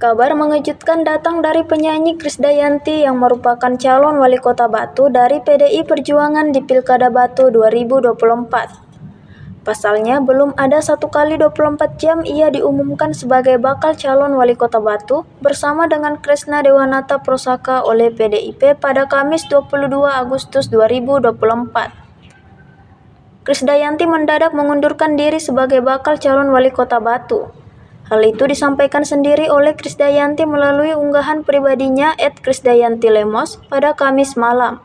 Kabar mengejutkan datang dari penyanyi Krisdayanti yang merupakan calon wali kota Batu dari PDI Perjuangan di Pilkada Batu 2024. Pasalnya, belum ada 1 kali 24 jam ia diumumkan sebagai bakal calon wali kota Batu bersama dengan Kresna Dewanata Prosaka oleh PDIP pada Kamis 22 Agustus 2024. Krisdayanti mendadak mengundurkan diri sebagai bakal calon wali kota Batu. Hal itu disampaikan sendiri oleh Krisdayanti melalui unggahan pribadinya @krisdayantilemos pada Kamis malam.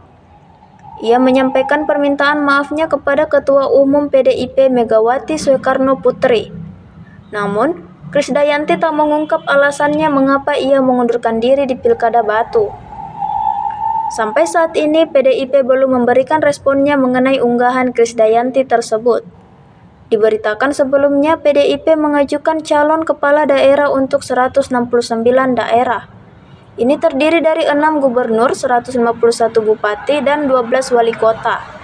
Ia menyampaikan permintaan maafnya kepada Ketua Umum PDIP Megawati Soekarno Putri. Namun, Krisdayanti tak mengungkap alasannya mengapa ia mengundurkan diri di Pilkada Batu. Sampai saat ini PDIP belum memberikan responnya mengenai unggahan Krisdayanti tersebut. Diberitakan sebelumnya PDIP mengajukan calon kepala daerah untuk 169 daerah. Ini terdiri dari 6 gubernur, 151 bupati, dan 12 wali kota.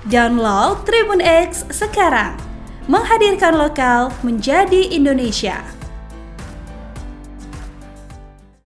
Download Tribun X sekarang, menghadirkan lokal menjadi Indonesia.